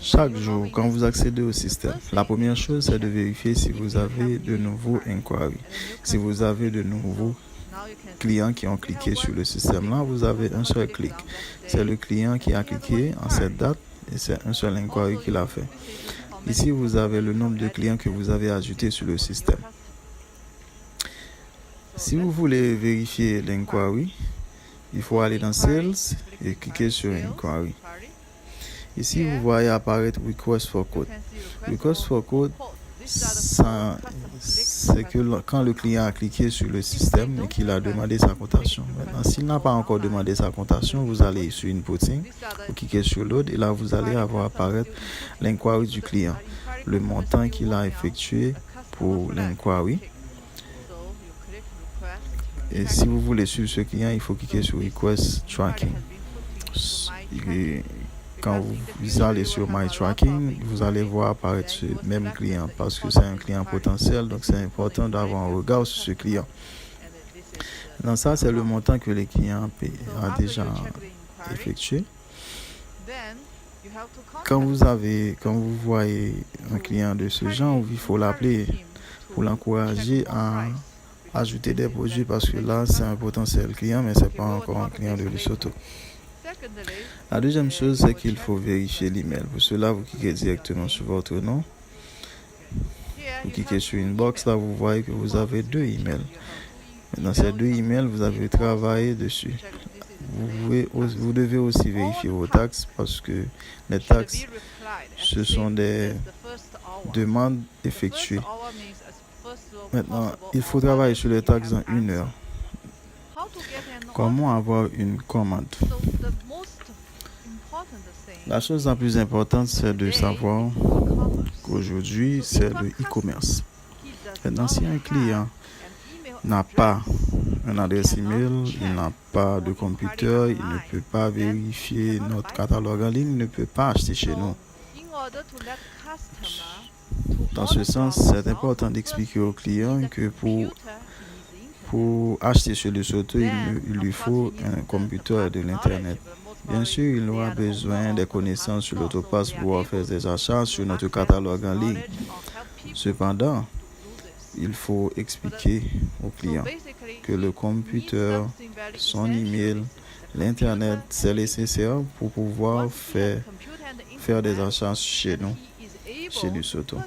Chaque jour, quand vous accédez au système, la première chose, c'est de vérifier si vous avez de nouveaux inquiries. Si vous avez de nouveaux clients qui ont cliqué sur le système là, vous avez un seul clic. C'est le client qui a cliqué en cette date et c'est un seul inquiry qu'il a fait. Ici, vous avez le nombre de clients que vous avez ajoutés sur le système. Si vous voulez vérifier l'inquiry, il faut aller dans Sales et cliquer sur Inquiry. Ici, vous voyez apparaître Request for Code. Request for Code, c'est que quand le client a cliqué sur le système et qu'il a demandé sa cotation. Maintenant, s'il n'a pas encore demandé sa cotation, vous allez sur Inputting, vous cliquez sur Load et là, vous allez avoir apparaître l'inquiry du client, le montant qu'il a effectué pour l'inquiry. Et si vous voulez suivre ce client, il faut cliquer sur Request Tracking. Et quand vous allez sur My Tracking, vous allez voir apparaître ce même client parce que c'est un client potentiel, donc c'est important d'avoir un regard sur ce client. Dans ça, c'est le montant que le client a déjà effectué. Quand vous voyez un client de ce genre, il faut l'appeler pour l'encourager à ajouter des produits parce que là, c'est un potentiel client, mais ce n'est pas encore un client de Lesotho. La deuxième chose, c'est qu'il faut vérifier l'email. Pour cela, vous cliquez directement sur votre nom. Vous cliquez sur Inbox. Là, vous voyez que vous avez 2 emails. Dans ces 2 emails, vous avez travaillé dessus. Vous devez aussi vérifier vos taxes parce que les taxes, ce sont des demandes effectuées. Maintenant, il faut travailler sur les taxes en 1 heure. Comment avoir une commande? La chose la plus importante, c'est de savoir qu'aujourd'hui, c'est le e-commerce. Maintenant, si un client n'a pas une adresse email, il n'a pas de computer, il ne peut pas vérifier notre catalogue en ligne, il ne peut pas acheter chez nous. Dans ce sens, c'est important d'expliquer au client que pour acheter sur Lesotho, il lui faut un computer et de l'Internet. Bien sûr, il aura besoin des connaissances sur l'Autopass pour pouvoir faire des achats sur notre catalogue en ligne. Cependant, il faut expliquer au client que le computer, son email, l'Internet, c'est nécessaire pour pouvoir faire des achats chez nous, chez Lesotho.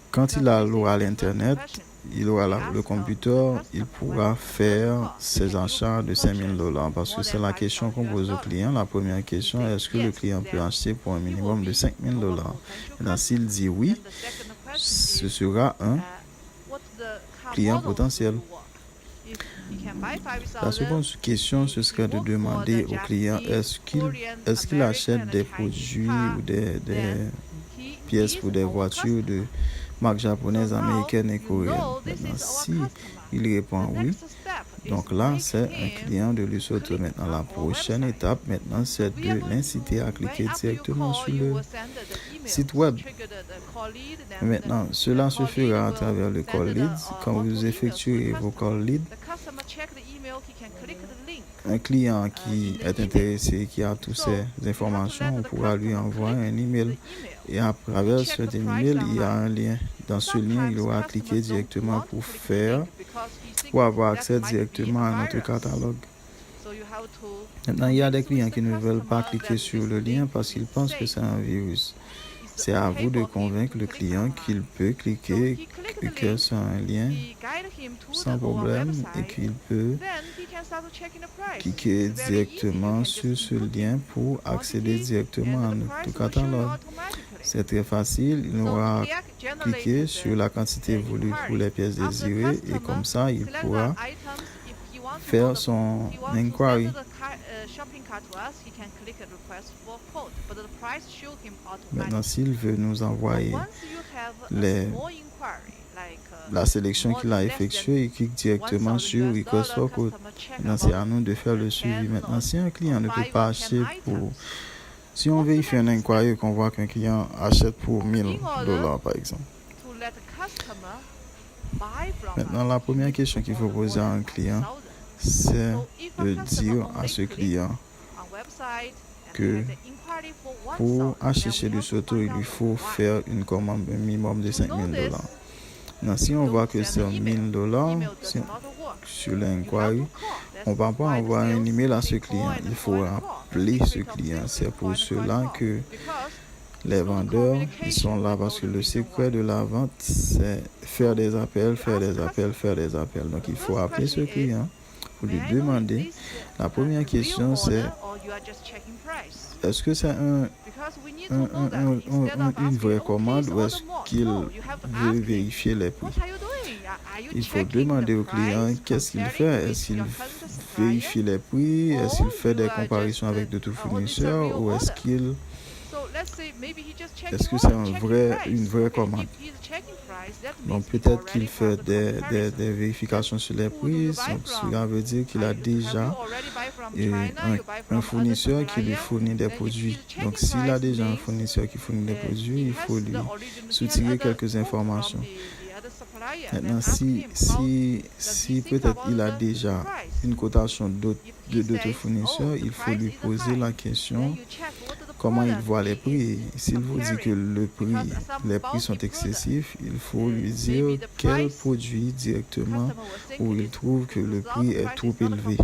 Quand il aura l'Internet, il aura le computer, il pourra faire ses achats de $5,000 parce que c'est la question qu'on pose au client. La première question, est-ce que le client peut acheter pour un minimum de $5,000? Maintenant, s'il dit oui, ce sera un client potentiel. La seconde question, ce serait de demander au client est-ce qu'il achète des produits ou des pièces pour des voitures de marques japonaises, américaines et coréennes. Maintenant, si il répond oui, donc là, c'est un client de Lesotho. Maintenant, la prochaine étape, maintenant, c'est de l'inciter à cliquer directement sur le site web. Maintenant, cela se fera à travers le call leads. Quand vous effectuez vos call leads, un client qui est intéressé, qui a toutes ces informations, on pourra lui envoyer un email. Et à travers cet email, il y a un lien. Dans ce lien, il aura cliqué directement pour avoir accès directement à notre catalogue. Maintenant, il y a des clients qui ne veulent pas cliquer sur le lien parce qu'ils pensent que c'est un virus. C'est à vous de convaincre le client qu'il peut cliquer, que c'est un lien sans problème et qu'il peut cliquer directement sur ce lien pour accéder directement à notre catalogue. C'est très facile, il aura cliqué sur la quantité voulue pour les pièces désirées et comme ça, il pourra faire son inquiry. Maintenant, s'il veut nous envoyer la sélection qu'il a effectuée, il clique directement sur Request for Code. Maintenant, c'est à nous de faire le suivi. Maintenant, si un client ne peut pas acheter si on vérifie un inquiry qu'on voit qu'un client achète pour $1,000 par exemple. Maintenant, la première question qu'il faut poser à un client, c'est de dire à ce client que pour acheter chez DeSoto, il lui faut faire une commande minimum de $5,000. Maintenant, si on voit que c'est $1,000 sur l'inquiry, on ne va pas envoyer un email à ce client. Il faut appeler ce client. C'est pour cela que les vendeurs, ils sont là parce que le secret de la vente, c'est faire des appels, faire des appels, faire des appels. Donc, il faut appeler ce client pour lui demander. La première question, c'est est-ce que c'est une vraie commande ou est-ce qu'il veut vérifier les prix? Il faut demander au client qu'est-ce qu'il fait. Est-ce qu'il vérifie les prix? Est-ce qu'il fait des comparaisons avec d'autres fournisseurs ou est-ce que c'est une vraie commande? Donc peut-être qu'il fait des vérifications sur les prix. Donc cela veut dire qu'il a déjà un fournisseur qui lui fournit des produits. Donc s'il a déjà un fournisseur qui fournit des produits, il faut lui soutirer quelques informations. Maintenant, si peut-être il a déjà une cotation d'autres fournisseurs, il faut lui poser la question comment il voit les prix. S'il vous dit que les prix sont excessifs, il faut lui dire quel produit directement où il trouve que le prix est trop élevé.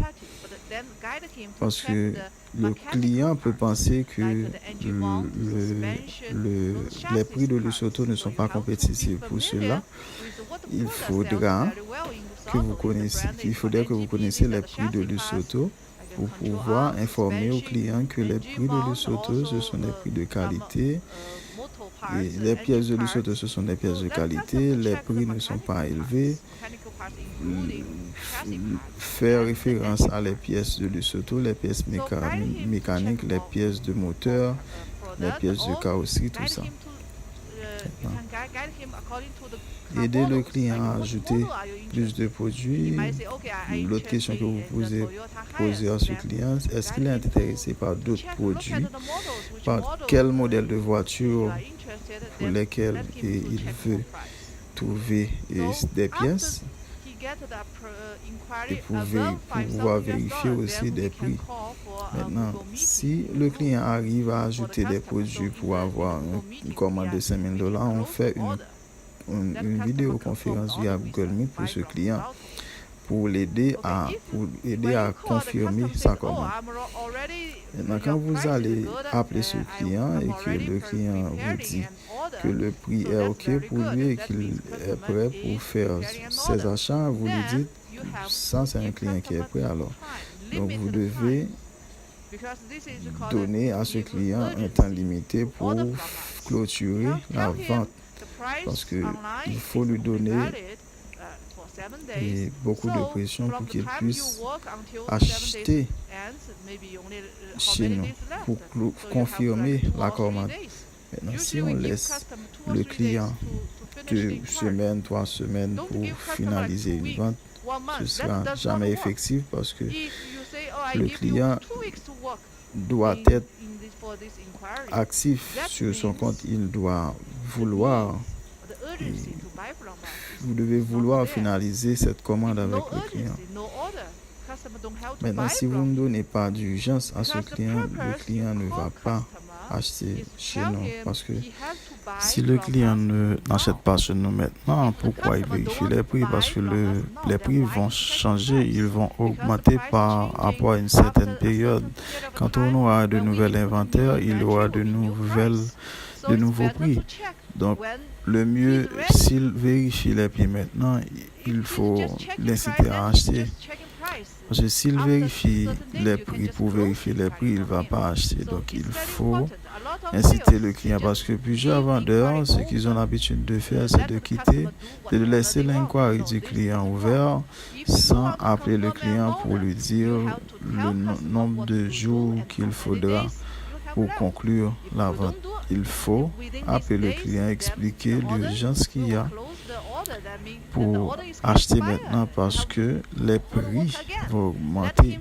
Parce que le client peut penser que les prix de DeSoto ne sont pas compétitifs. Pour cela, il faudrait que vous connaissiez les prix de DeSoto pour pouvoir informer aux clients que les prix de DeSoto, ce sont des prix de qualité. Et les pièces de DeSoto, ce sont des pièces de qualité. Les prix ne sont pas élevés. Faire référence à les pièces de DeSoto, les pièces mécaniques, les pièces de moteur, les pièces de carrosserie, tout ça. Aider le client à ajouter plus de produits. L'autre question que vous posez à ce client, est-ce qu'il est intéressé par d'autres produits? Par quel modèle de voiture pour lesquels il veut trouver des pièces? Et pour pouvoir vérifier aussi des prix. Maintenant, si le client arrive à ajouter des produits pour avoir une commande de $5,000, on fait une vidéoconférence via Google Meet pour ce client pour l'aider à confirmer sa commande. Maintenant, quand vous allez appeler ce client et que le client vous dit que le prix est OK pour lui et qu'il est prêt pour faire ses achats, vous lui dites ça, c'est un client qui est prêt alors. Donc, vous devez donner à ce client un temps limité pour clôturer la vente. Parce qu'il faut lui donner beaucoup de pression pour qu'il puisse acheter chez nous pour confirmer la commande. Maintenant, si on laisse le client 2 semaines, 3 semaines pour finaliser une vente, ce ne sera jamais effectif parce que le client doit être actif sur son compte. Il doit vouloir, vous devez vouloir finaliser cette commande avec le client. Maintenant, si vous ne donnez pas d'urgence à ce client, le client ne va pas acheter chez nous. Parce que si le client n'achète pas chez nous maintenant, pourquoi il vérifie les prix? Parce que les prix vont changer, ils vont augmenter par rapport à une certaine période. Quand on aura de nouveaux inventaires, il y aura de nouveaux prix. Donc, le mieux, s'il vérifie les prix maintenant, il faut l'inciter à acheter. Parce que s'il vérifie les prix pour vérifier les prix, il ne va pas acheter. Donc, il faut inciter le client parce que plusieurs vendeurs, ce qu'ils ont l'habitude de faire, c'est de laisser l'inquiry du client ouvert sans appeler le client pour lui dire le nombre de jours qu'il faudra pour conclure la vente. Il faut appeler le client, expliquer l'urgence qu'il y a pour acheter maintenant parce que les prix vont augmenter.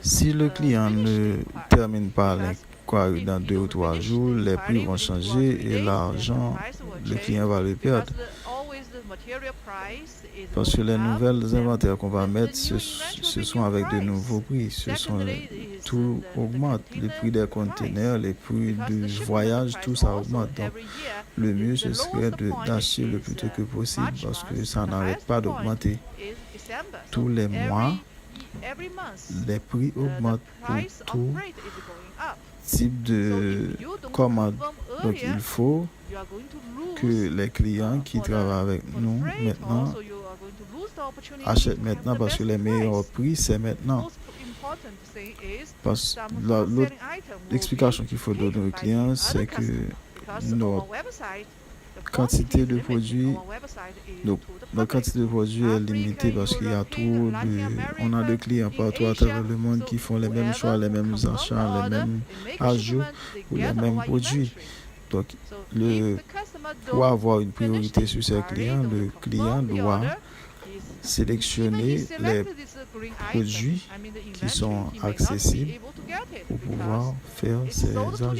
Si le client ne termine pas l'inquiry dans 2 ou 3 jours, les prix vont changer et l'argent, le client va le perdre. Parce que les nouvelles inventaires qu'on va mettre, ce sont avec de nouveaux prix. Tout augmente. Les prix des conteneurs, les prix du voyage, tout ça augmente. Donc, le mieux, ce serait d'acheter le plus tôt que possible parce que ça n'arrête pas d'augmenter. Tous les mois, les prix augmentent pour tout type de commande. Donc, il faut que les clients qui travaillent avec nous maintenant achètent maintenant parce que les meilleurs prix, c'est maintenant. Parce que l'autre explication qu'il faut donner aux clients, c'est que notre quantité de produits, donc notre quantité de produits est limitée parce qu'il y a on a des clients partout à travers le monde qui font les mêmes choix, les mêmes achats, les mêmes ajouts ou les mêmes produits. Donc, pour avoir une priorité sur ses clients, le client doit sélectionner les produits qui sont accessibles pour pouvoir faire ses ajouts.